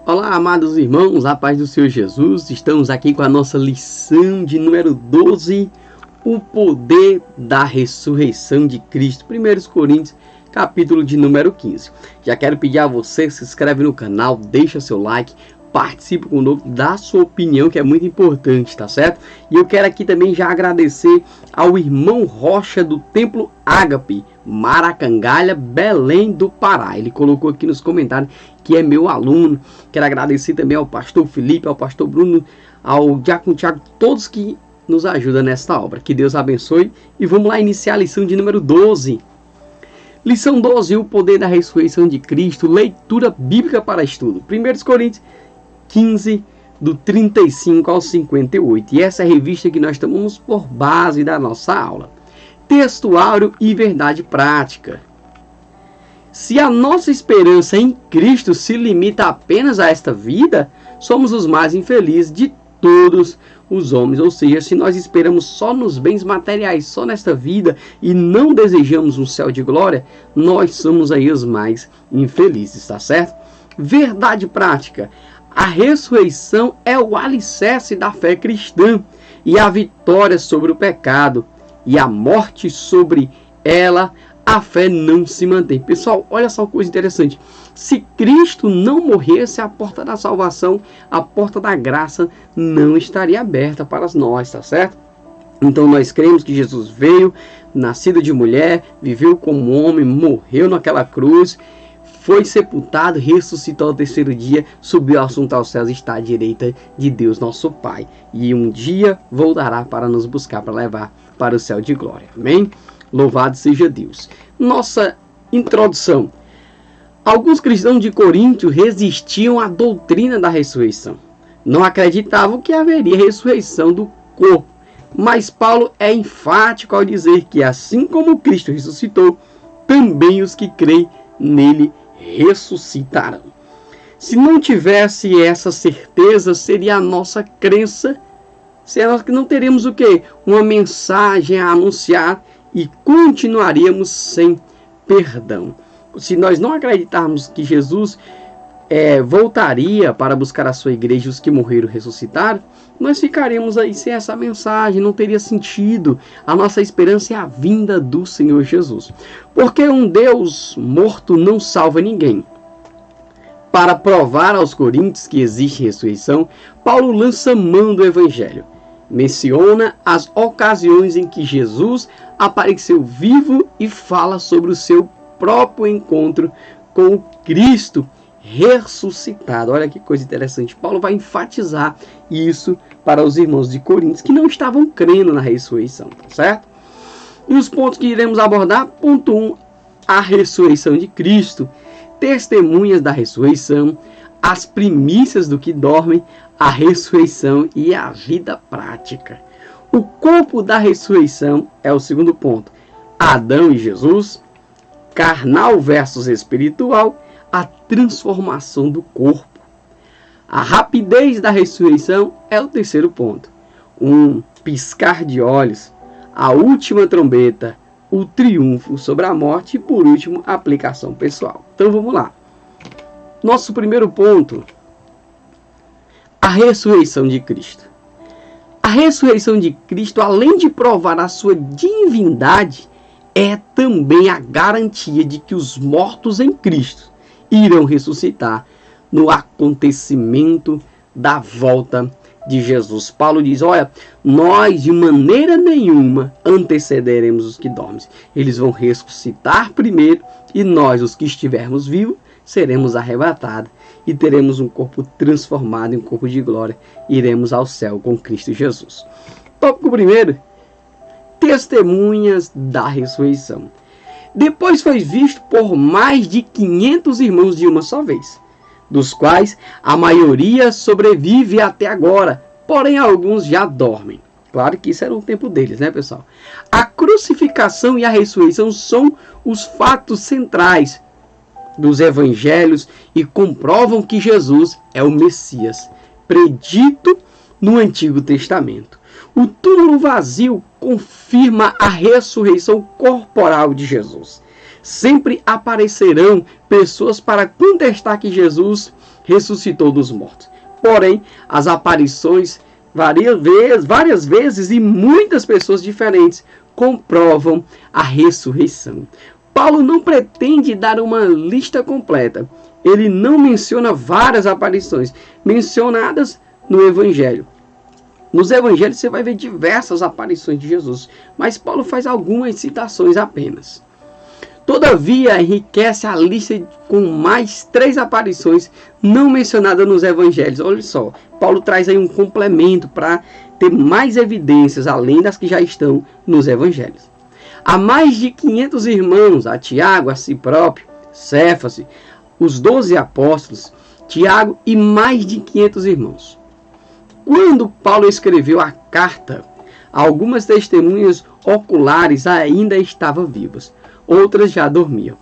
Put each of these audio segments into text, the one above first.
Olá, amados irmãos, a paz do Senhor Jesus. Estamos aqui com a nossa lição de número 12, o poder da ressurreição de Cristo. 1 Coríntios, capítulo de número 15. Já quero pedir a você, se inscreve no canal, deixa seu like, participe conosco, dá sua opinião, que é muito importante, tá certo? E eu quero aqui também já agradecer ao irmão Rocha do Templo Ágape, Maracangalha, Belém do Pará. Ele colocou aqui nos comentários que é meu aluno. Quero agradecer também ao pastor Felipe, ao pastor Bruno, ao diácono Tiago, todos que nos ajudam nesta obra. Que Deus abençoe. E vamos lá iniciar a lição de número 12. Lição 12, o poder da ressurreição de Cristo, leitura bíblica para estudo. 1 Coríntios 15, do 35 ao 58. E essa é a revista que nós tomamos por base da nossa aula. Textuário e verdade prática. Se a nossa esperança em Cristo se limita apenas a esta vida, somos os mais infelizes de todos os homens. Ou seja, se nós esperamos só nos bens materiais, só nesta vida, e não desejamos um céu de glória, nós somos aí os mais infelizes, tá certo? Verdade prática. A ressurreição é o alicerce da fé cristã e a vitória sobre o pecado e a morte sobre ela, a fé não se mantém. Pessoal, olha só uma coisa interessante. Se Cristo não morresse, a porta da salvação, a porta da graça não estaria aberta para nós, tá certo? Então nós cremos que Jesus veio, nascido de mulher, viveu como homem, morreu naquela cruz, foi sepultado, ressuscitou ao terceiro dia, subiu ao assunto aos céus e está à direita de Deus nosso Pai. E um dia voltará para nos buscar, para levar para o céu de glória. Amém? Louvado seja Deus. Nossa introdução. Alguns cristãos de Corinto resistiam à doutrina da ressurreição. Não acreditavam que haveria ressurreição do corpo. Mas Paulo é enfático ao dizer que assim como Cristo ressuscitou, também os que creem nele ressuscitarão. Se não tivesse essa certeza, seria a nossa crença, será que não teríamos o quê? Uma mensagem a anunciar e continuaríamos sem perdão. Se nós não acreditarmos que Jesus voltaria para buscar a sua igreja, os que morreram ressuscitaram, nós ficaríamos aí sem essa mensagem, não teria sentido. A nossa esperança é a vinda do Senhor Jesus. Porque um Deus morto não salva ninguém. Para provar aos coríntios que existe ressurreição, Paulo lança mão do evangelho. Menciona as ocasiões em que Jesus apareceu vivo e fala sobre o seu próprio encontro com o Cristo ressuscitado. Olha que coisa interessante. Paulo vai enfatizar isso para os irmãos de Coríntios que não estavam crendo na ressurreição, tá certo? E os pontos que iremos abordar: ponto 1, a ressurreição de Cristo, testemunhas da ressurreição, as primícias do que dormem, a ressurreição e a vida prática. O corpo da ressurreição é o segundo ponto. Adão e Jesus, carnal versus espiritual, a transformação do corpo. A rapidez da ressurreição é o terceiro ponto. Um piscar de olhos, a última trombeta, o triunfo sobre a morte e, por último, a aplicação pessoal. Então vamos lá. Nosso primeiro ponto, a ressurreição de Cristo. A ressurreição de Cristo, além de provar a sua divindade, é também a garantia de que os mortos em Cristo irão ressuscitar no acontecimento da volta de Jesus. Paulo diz, olha, nós de maneira nenhuma antecederemos os que dormem. Eles vão ressuscitar primeiro e nós, os que estivermos vivos, seremos arrebatados e teremos um corpo transformado em um corpo de glória. Iremos ao céu com Cristo Jesus. Tópico primeiro, testemunhas da ressurreição. Depois foi visto por mais de 500 irmãos de uma só vez, dos quais a maioria sobrevive até agora, porém alguns já dormem. Claro que isso era o tempo deles, né, pessoal? A crucificação e a ressurreição são os fatos centrais dos evangelhos e comprovam que Jesus é o Messias, predito no Antigo Testamento. O túmulo vazio confirma a ressurreição corporal de Jesus. Sempre aparecerão pessoas para contestar que Jesus ressuscitou dos mortos. Porém, as aparições várias vezes e muitas pessoas diferentes comprovam a ressurreição. Paulo não pretende dar uma lista completa. Ele não menciona várias aparições mencionadas no Evangelho. Nos Evangelhos você vai ver diversas aparições de Jesus, mas Paulo faz algumas citações apenas. Todavia, enriquece a lista com mais 3 aparições não mencionadas nos Evangelhos. Olha só, Paulo traz aí um complemento para ter mais evidências, além das que já estão nos Evangelhos. Há mais de 500 irmãos, a Tiago, a si próprio, Céfas, os 12 apóstolos, Tiago e mais de 500 irmãos. Quando Paulo escreveu a carta, algumas testemunhas oculares ainda estavam vivas. Outras já dormiam.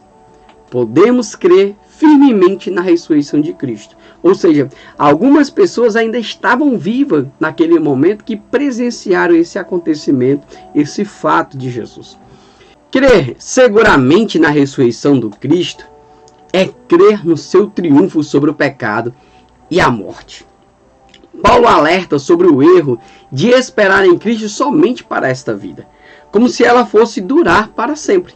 Podemos crer firmemente na ressurreição de Cristo. Ou seja, algumas pessoas ainda estavam vivas naquele momento que presenciaram esse acontecimento, esse fato de Jesus. Crer seguramente na ressurreição do Cristo é crer no seu triunfo sobre o pecado e a morte. Paulo alerta sobre o erro de esperar em Cristo somente para esta vida, como se ela fosse durar para sempre.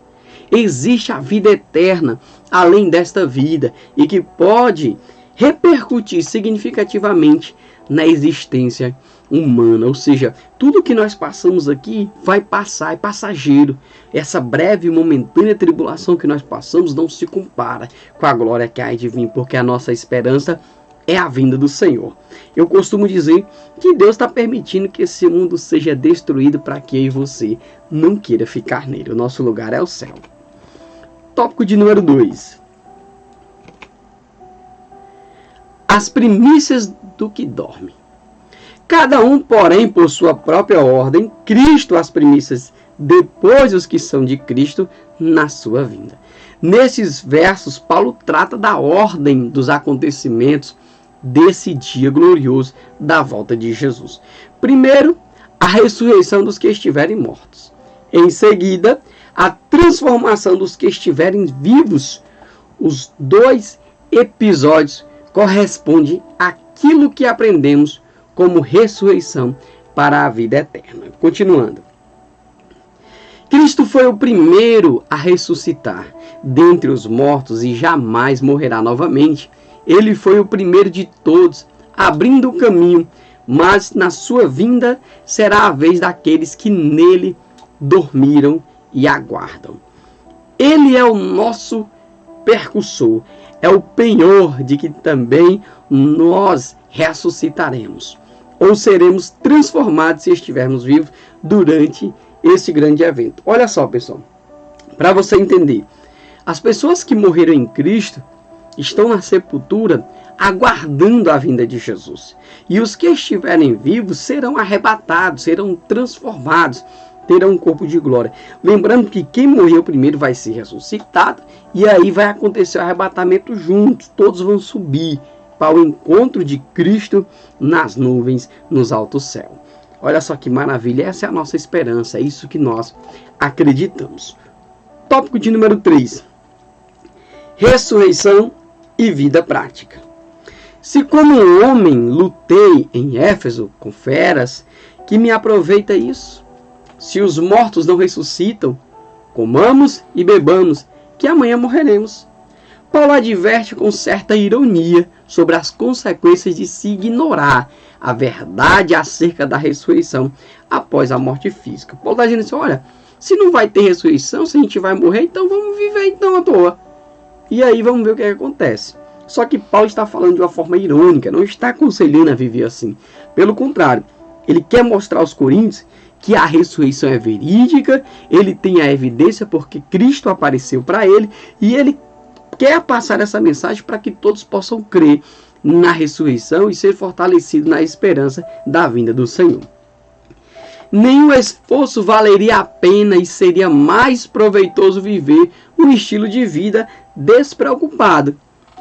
Existe a vida eterna além desta vida e que pode repercutir significativamente na existência humana. Ou seja, tudo que nós passamos aqui vai passar, é passageiro. Essa breve e momentânea tribulação que nós passamos não se compara com a glória que há de vir, porque a nossa esperança é a vinda do Senhor. Eu costumo dizer que Deus está permitindo que esse mundo seja destruído para que eu e você não queira ficar nele. O nosso lugar é o céu. Tópico de número 2. As primícias do que dorme. Cada um, porém, por sua própria ordem, Cristo as primícias, depois os que são de Cristo na sua vinda. Nesses versos, Paulo trata da ordem dos acontecimentos desse dia glorioso da volta de Jesus. Primeiro, a ressurreição dos que estiverem mortos. Em seguida, a transformação dos que estiverem vivos. Os 2 episódios correspondem àquilo que aprendemos como ressurreição para a vida eterna. Continuando. Cristo foi o primeiro a ressuscitar dentre os mortos e jamais morrerá novamente. Ele foi o primeiro de todos, abrindo o caminho, mas na sua vinda será a vez daqueles que nele dormiram e aguardam. Ele é o nosso percussor, é o penhor de que também nós ressuscitaremos, ou seremos transformados se estivermos vivos durante esse grande evento. Olha só, pessoal, para você entender, as pessoas que morreram em Cristo estão na sepultura aguardando a vinda de Jesus, e os que estiverem vivos serão arrebatados, serão transformados, terão um corpo de glória. Lembrando que quem morreu primeiro vai ser ressuscitado, e aí vai acontecer o arrebatamento juntos, todos vão subir para o encontro de Cristo nas nuvens, nos altos céus. Olha só que maravilha, essa é a nossa esperança, é isso que nós acreditamos. Tópico de número 3. Ressurreição e vida prática. Se como um homem lutei em Éfeso com feras, que me aproveita isso? Se os mortos não ressuscitam, comamos e bebamos, que amanhã morreremos. Paulo adverte com certa ironia sobre as consequências de se ignorar a verdade acerca da ressurreição após a morte física. Paulo está dizendo assim, olha, se não vai ter ressurreição, se a gente vai morrer, então vamos viver então à toa. E aí vamos ver o que acontece. Só que Paulo está falando de uma forma irônica, não está aconselhando a viver assim. Pelo contrário, ele quer mostrar aos coríntios que a ressurreição é verídica, ele tem a evidência porque Cristo apareceu para ele, e ele quer passar essa mensagem para que todos possam crer na ressurreição e ser fortalecidos na esperança da vinda do Senhor. Nenhum esforço valeria a pena e seria mais proveitoso viver um estilo de vida despreocupado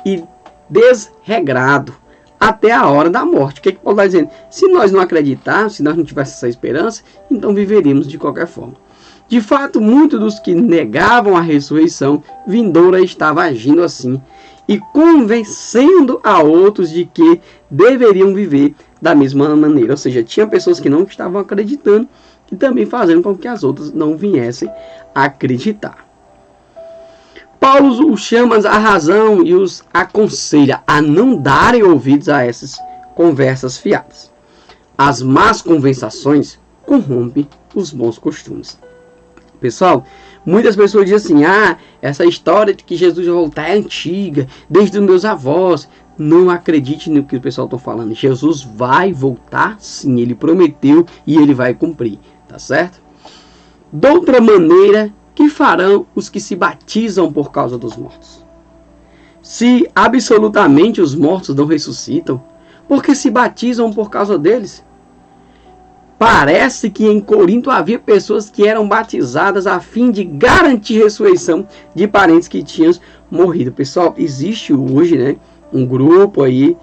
e desregrado até a hora da morte. O que Paulo está dizendo? Se nós não acreditarmos, se nós não tivéssemos essa esperança, então viveríamos de qualquer forma. De fato, muitos dos que negavam a ressurreição vindoura estavam agindo assim. e convencendo a outros de que deveriam viver da mesma maneira. Ou seja, tinha pessoas que não estavam acreditando e também fazendo com que as outras não viessem a acreditar. Paulo os chama à razão e os aconselha a não darem ouvidos a essas conversas fiadas. As más conversações corrompem os bons costumes. Pessoal, muitas pessoas dizem assim, essa história de que Jesus vai voltar é antiga, desde os meus avós. Não acredite no que o pessoal está falando. Jesus vai voltar sim, ele prometeu e ele vai cumprir, tá certo? De outra maneira, que farão os que se batizam por causa dos mortos? Se absolutamente os mortos não ressuscitam, por que se batizam por causa deles? Parece que em Corinto havia pessoas que eram batizadas a fim de garantir ressurreição de parentes que tinham morrido. Pessoal, existe hoje, um grupo aí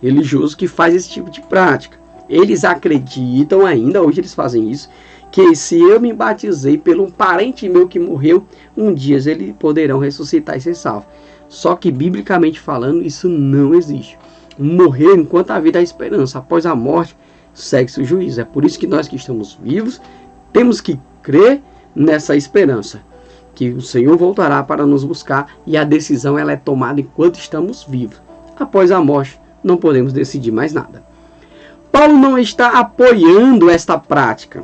religioso que faz esse tipo de prática. Eles acreditam ainda, hoje eles fazem isso, que se eu me batizei por um parente meu que morreu, um dia eles poderão ressuscitar e ser salvos. Só que, biblicamente falando, isso não existe. Morrer enquanto a vida é a esperança. Após a morte, segue-se o juízo. É por isso que nós que estamos vivos, temos que crer nessa esperança. Que o Senhor voltará para nos buscar e a decisão ela é tomada enquanto estamos vivos. Após a morte, não podemos decidir mais nada. Paulo não está apoiando esta prática.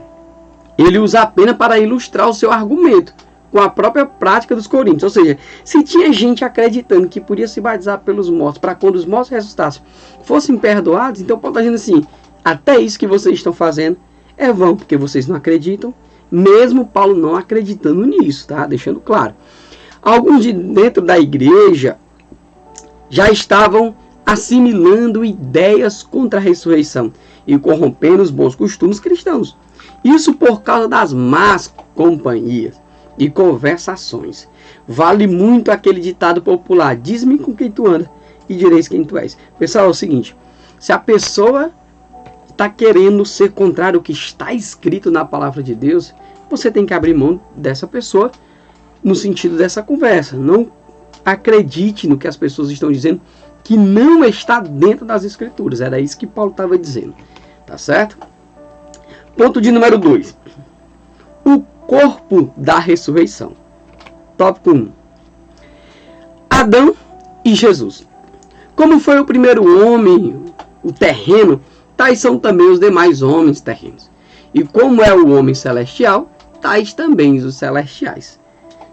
Ele usa apenas para ilustrar o seu argumento com a própria prática dos coríntios. Ou seja, se tinha gente acreditando que podia se batizar pelos mortos para quando os mortos ressuscitassem fossem perdoados, então Paulo está dizendo assim, até isso que vocês estão fazendo é vão, porque vocês não acreditam, mesmo Paulo não acreditando nisso, tá? Deixando claro. Alguns de dentro da igreja já estavam assimilando ideias contra a ressurreição e corrompendo os bons costumes cristãos. Isso por causa das más companhias e conversações. Vale muito aquele ditado popular, diz-me com quem tu anda e direis quem tu és. Pessoal, é o seguinte, se a pessoa está querendo ser contrário ao que está escrito na palavra de Deus, você tem que abrir mão dessa pessoa no sentido dessa conversa. Não acredite no que as pessoas estão dizendo que não está dentro das escrituras. Era isso que Paulo estava dizendo. Tá certo? Ponto de número 2. O corpo da ressurreição. Tópico 1. Adão e Jesus. Como foi o primeiro homem, o terreno, tais são também os demais homens terrenos. E como é o homem celestial, tais também os celestiais.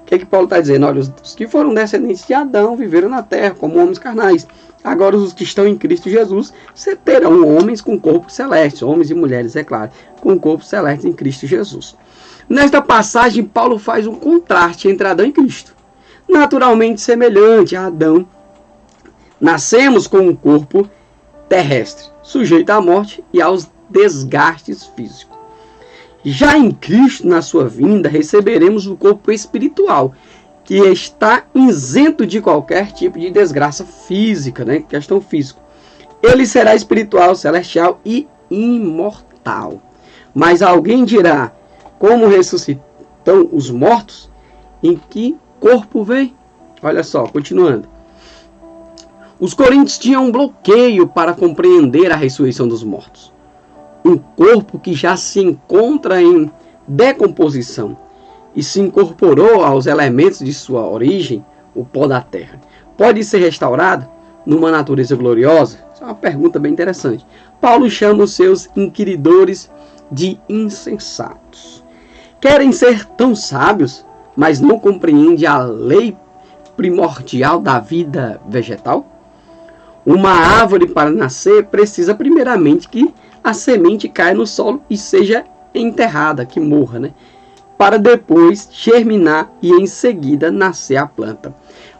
O que Paulo está dizendo? Olha, os que foram descendentes de Adão viveram na terra como homens carnais. Agora os que estão em Cristo Jesus terão homens com corpos celestes, homens e mulheres, é claro, com corpos celestes em Cristo Jesus. Nesta passagem, Paulo faz um contraste entre Adão e Cristo. Naturalmente semelhante a Adão, nascemos com um corpo terrestre, sujeito à morte e aos desgastes físicos. Já em Cristo, na sua vinda, receberemos o corpo espiritual, que está isento de qualquer tipo de desgraça física, questão física. Ele será espiritual, celestial e imortal. Mas alguém dirá, como ressuscitam os mortos? Em que corpo vem? Olha só, continuando. Os coríntios tinham um bloqueio para compreender a ressurreição dos mortos. Um corpo que já se encontra em decomposição e se incorporou aos elementos de sua origem, o pó da terra. Pode ser restaurado numa natureza gloriosa? Isso é uma pergunta bem interessante. Paulo chama os seus inquiridores de insensatos. Querem ser tão sábios, mas não compreendem a lei primordial da vida vegetal? Uma árvore para nascer precisa primeiramente que a semente caia no solo e seja enterrada, que morra, para depois germinar e em seguida nascer a planta.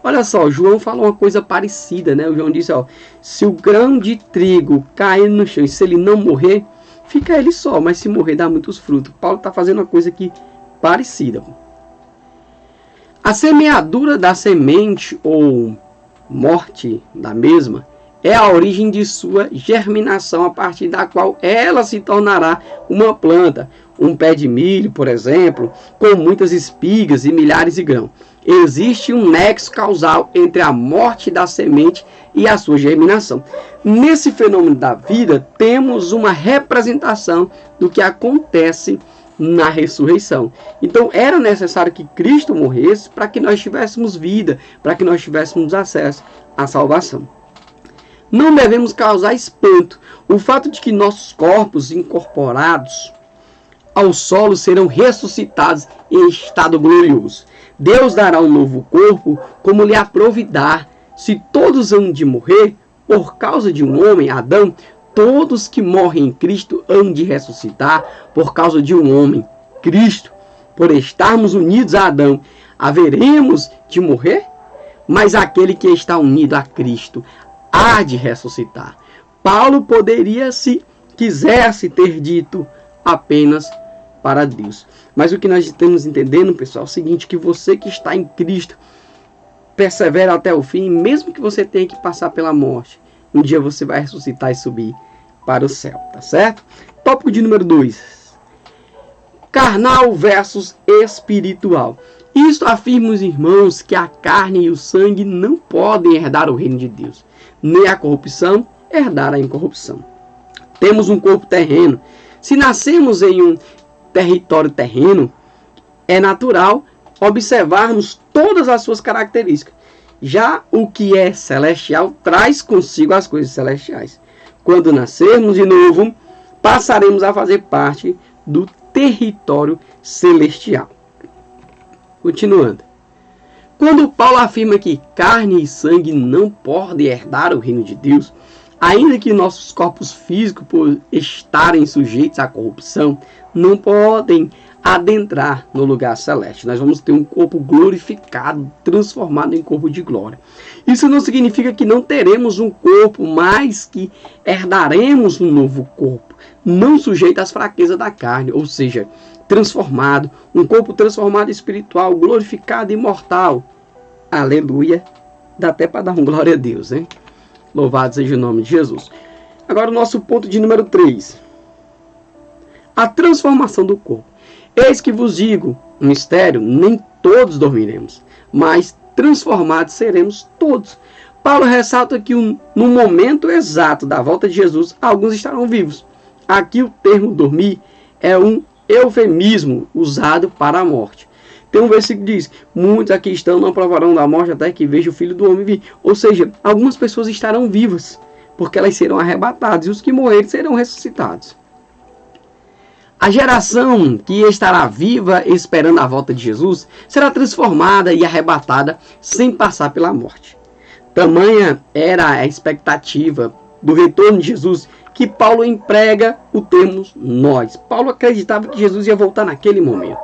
Olha só, João falou uma coisa parecida, O João disse, se o grão de trigo cair no chão e se ele não morrer, fica ele só, mas se morrer dá muitos frutos. Paulo está fazendo uma coisa aqui parecida. A semeadura da semente ou morte da mesma é a origem de sua germinação, a partir da qual ela se tornará uma planta, um pé de milho, por exemplo, com muitas espigas e milhares de grãos. Existe um nexo causal entre a morte da semente e a sua germinação. Nesse fenômeno da vida, temos uma representação do que acontece na ressurreição. Então, era necessário que Cristo morresse para que nós tivéssemos vida, para que nós tivéssemos acesso à salvação. Não devemos causar espanto. O fato de que nossos corpos incorporados ao solo serão ressuscitados em estado glorioso. Deus dará um novo corpo como lhe aprovidar. Se todos hão de morrer por causa de um homem, Adão, todos que morrem em Cristo hão de ressuscitar por causa de um homem, Cristo. Por estarmos unidos a Adão, haveremos de morrer? Mas aquele que está unido a Cristo há de ressuscitar. Paulo poderia, se quisesse, ter dito apenas para Deus. Mas o que nós estamos entendendo, pessoal, é o seguinte, que você que está em Cristo, persevera até o fim, mesmo que você tenha que passar pela morte, um dia você vai ressuscitar e subir para o céu, tá certo? Tópico de número 2. Carnal versus espiritual. Isto afirma os irmãos que a carne e o sangue não podem herdar o reino de Deus, nem a corrupção herdar a incorrupção. Temos um corpo terreno. Se nascemos em um território terreno, é natural observarmos todas as suas características. Já o que é celestial traz consigo as coisas celestiais. Quando nascermos de novo, passaremos a fazer parte do território celestial. Continuando. Quando Paulo afirma que carne e sangue não podem herdar o reino de Deus, ainda que nossos corpos físicos, por estarem sujeitos à corrupção, não podem adentrar no lugar celeste. Nós vamos ter um corpo glorificado, transformado em corpo de glória. Isso não significa que não teremos um corpo, mas que herdaremos um novo corpo, não sujeito às fraquezas da carne, ou seja, transformado, um corpo transformado espiritual, glorificado e imortal. Aleluia! Dá até para dar um glória a Deus, hein? Louvado seja o nome de Jesus. Agora o nosso ponto de número 3. A transformação do corpo. Eis que vos digo, um mistério, nem todos dormiremos, mas transformados seremos todos. Paulo ressalta que no momento exato da volta de Jesus, alguns estarão vivos. Aqui o termo dormir é um eufemismo usado para a morte. Tem um versículo que diz, muitos aqui estão, não provarão da morte até que veja o Filho do Homem vir. Ou seja, algumas pessoas estarão vivas, porque elas serão arrebatadas, e os que morrerem serão ressuscitados. A geração que estará viva esperando a volta de Jesus será transformada e arrebatada sem passar pela morte. Tamanha era a expectativa do retorno de Jesus que Paulo emprega o termo nós. Paulo acreditava que Jesus ia voltar naquele momento.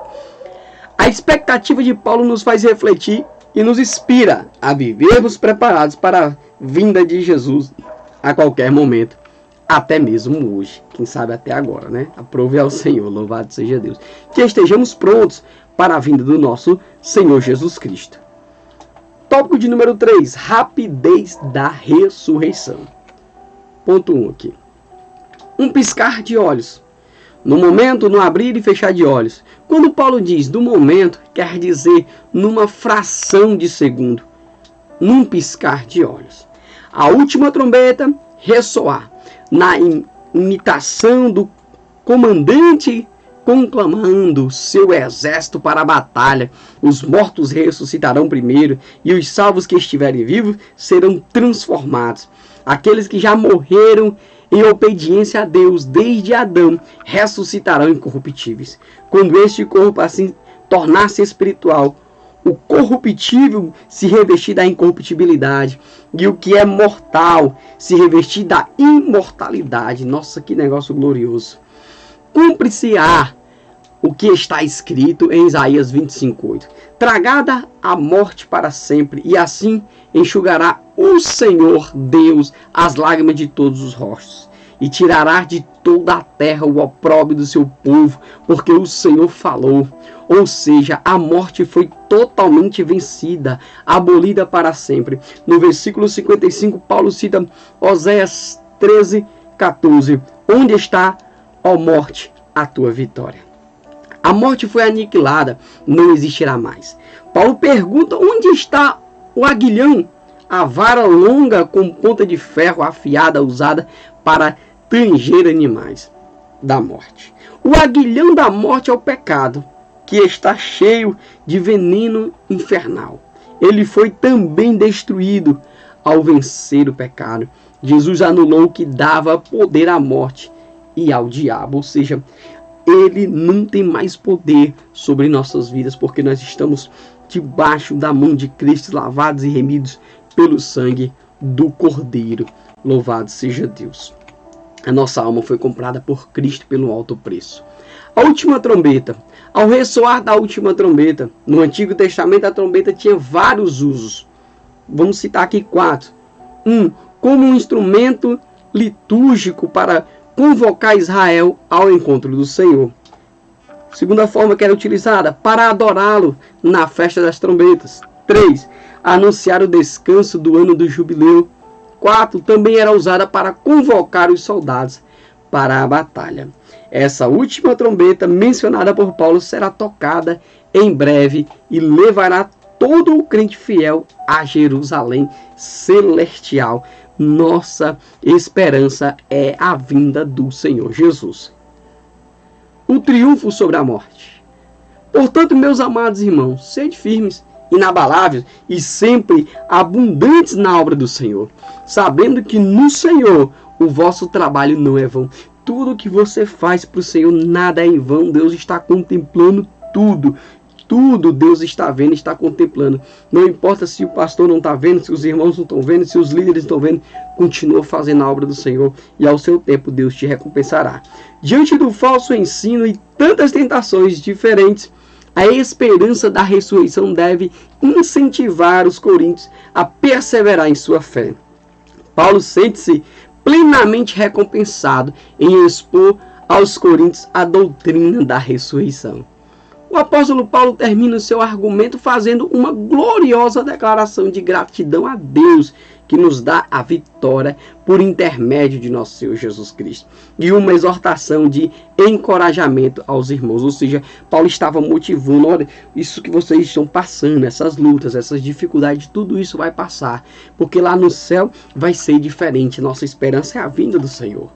A expectativa de Paulo nos faz refletir e nos inspira a vivermos preparados para a vinda de Jesus a qualquer momento, até mesmo hoje, quem sabe até agora, né? Aprove ao Senhor, louvado seja Deus. Que estejamos prontos para a vinda do nosso Senhor Jesus Cristo. Tópico de número 3, rapidez da ressurreição. Ponto 1 aqui. Um piscar de olhos. No momento, no abrir e fechar de olhos. Quando Paulo diz do momento, quer dizer numa fração de segundo, num piscar de olhos. A última trombeta ressoar, na imitação do comandante conclamando seu exército para a batalha. Os mortos ressuscitarão primeiro e os salvos que estiverem vivos serão transformados. Aqueles que já morreram em obediência a Deus desde Adão ressuscitarão incorruptíveis. Quando este corpo assim tornar-se espiritual, o corruptível se revestir da incorruptibilidade e o que é mortal se revestir da imortalidade. Nossa, que negócio glorioso! Cumpre-se-á o que está escrito em Isaías 25:8. Tragada a morte para sempre, e assim enxugará o Senhor Deus as lágrimas de todos os rostos, e tirará de toda a terra o opróbrio do seu povo, porque o Senhor falou. Ou seja, a morte foi totalmente vencida, abolida para sempre. No versículo 55, Paulo cita Oséias 13:14. Onde está, ó morte, a tua vitória? A morte foi aniquilada, não existirá mais. Paulo pergunta onde está o aguilhão, a vara longa com ponta de ferro afiada usada para tanger animais da morte. O aguilhão da morte é o pecado, que está cheio de veneno infernal. Ele foi também destruído ao vencer o pecado. Jesus anulou o que dava poder à morte e ao diabo, ou seja, ele não tem mais poder sobre nossas vidas, porque nós estamos debaixo da mão de Cristo, lavados e remidos pelo sangue do Cordeiro. Louvado seja Deus. A nossa alma foi comprada por Cristo pelo alto preço. A última trombeta. Ao ressoar da última trombeta, no Antigo Testamento a trombeta tinha vários usos. Vamos citar aqui 4. 1. Como um instrumento litúrgico para convocar Israel ao encontro do Senhor. Segunda forma que era utilizada, para adorá-lo na festa das trombetas. 3. Anunciar o descanso do ano do jubileu. 4. Também era usada para convocar os soldados para a batalha. Essa última trombeta mencionada por Paulo será tocada em breve e levará todo o crente fiel a Jerusalém celestial. Nossa esperança é a vinda do Senhor Jesus. O triunfo sobre a morte. Portanto, meus amados irmãos, sede firmes, inabaláveis e sempre abundantes na obra do Senhor, sabendo que no Senhor o vosso trabalho não é vão. Tudo que você faz para o Senhor, nada é em vão. Deus está contemplando tudo. Tudo Deus está vendo, está contemplando. Não importa se o pastor não está vendo, se os irmãos não estão vendo, se os líderes estão vendo. Continua fazendo a obra do Senhor e ao seu tempo Deus te recompensará. Diante do falso ensino e tantas tentações diferentes, a esperança da ressurreição deve incentivar os coríntios a perseverar em sua fé. Paulo sente-se plenamente recompensado em expor aos coríntios a doutrina da ressurreição. O apóstolo Paulo termina o seu argumento fazendo uma gloriosa declaração de gratidão a Deus, que nos dá a vitória por intermédio de nosso Senhor Jesus Cristo. E uma exortação de encorajamento aos irmãos. Ou seja, Paulo estava motivando, olha, isso que vocês estão passando, essas lutas, essas dificuldades, tudo isso vai passar. Porque lá no céu vai ser diferente. Nossa esperança é a vinda do Senhor.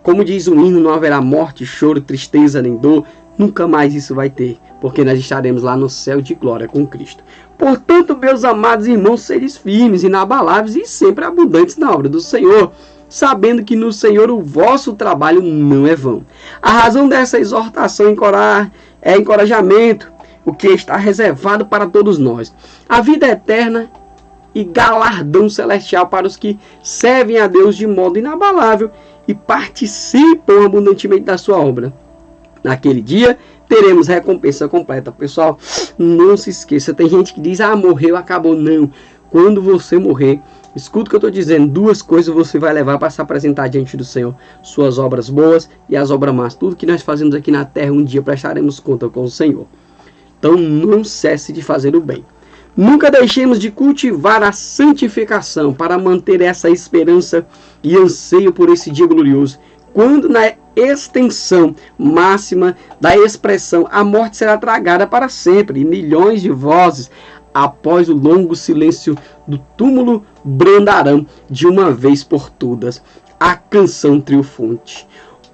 Como diz o hino, não haverá morte, choro, tristeza nem dor. Nunca mais isso vai ter, porque nós estaremos lá no céu de glória com Cristo. Portanto, meus amados irmãos, seres firmes, inabaláveis e sempre abundantes na obra do Senhor, sabendo que no Senhor o vosso trabalho não é vão. A razão dessa exortação é encorajamento, o que está reservado para todos nós. A vida eterna e galardão celestial para os que servem a Deus de modo inabalável e participam abundantemente da sua obra. Naquele dia, teremos recompensa completa. Pessoal, não se esqueça. Tem gente que diz, morreu, acabou. Não. Quando você morrer, escuta o que eu estou dizendo. 2 coisas você vai levar para se apresentar diante do Senhor. Suas obras boas e as obras más. Tudo que nós fazemos aqui na terra, um dia prestaremos conta com o Senhor. Então, não cesse de fazer o bem. Nunca deixemos de cultivar a santificação para manter essa esperança e anseio por esse dia glorioso. Quando na extensão máxima da expressão, a morte será tragada para sempre, e milhões de vozes, após o longo silêncio do túmulo, brandarão de uma vez por todas a canção triunfante.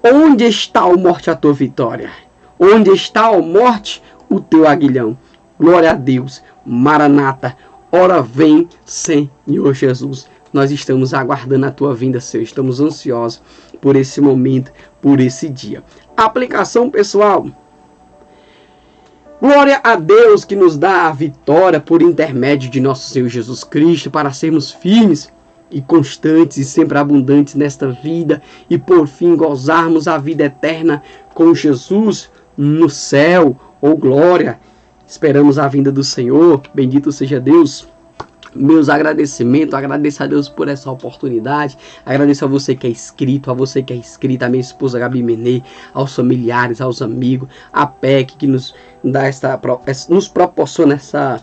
Onde está, ó morte, a tua vitória? Onde está, ó morte, o teu aguilhão? Glória a Deus, Maranata, ora vem, Senhor Jesus. Nós estamos aguardando a tua vinda, Senhor. Estamos ansiosos por esse momento, por esse dia. Aplicação, pessoal. Glória a Deus que nos dá a vitória por intermédio de nosso Senhor Jesus Cristo, para sermos firmes e constantes e sempre abundantes nesta vida e por fim gozarmos a vida eterna com Jesus no céu. Oh glória! Esperamos a vinda do Senhor. Bendito seja Deus. Meus agradecimentos, agradeço a Deus por essa oportunidade, agradeço a você que é inscrito, a você que é inscrita, a minha esposa Gabi Menê, aos familiares, aos amigos, a PEC que nos proporciona essa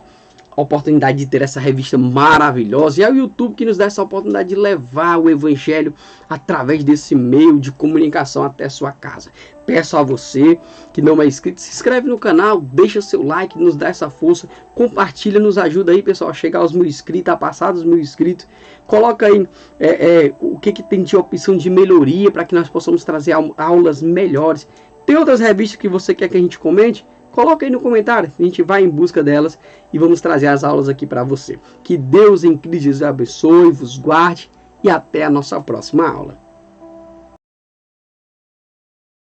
oportunidade de ter essa revista maravilhosa, e é o YouTube que nos dá essa oportunidade de levar o Evangelho através desse meio de comunicação até a sua casa. Peço a você que não é inscrito, se inscreve no canal, deixa seu like, nos dá essa força, compartilha, nos ajuda aí, pessoal, a chegar aos 1000 inscritos, a passar dos 1000 inscritos. Coloca aí o que tem de opção de melhoria para que nós possamos trazer aulas melhores. Tem outras revistas que você quer que a gente comente? Coloca aí no comentário, a gente vai em busca delas e vamos trazer as aulas aqui para você. Que Deus em Cristo Jesus abençoe, vos guarde e até a nossa próxima aula.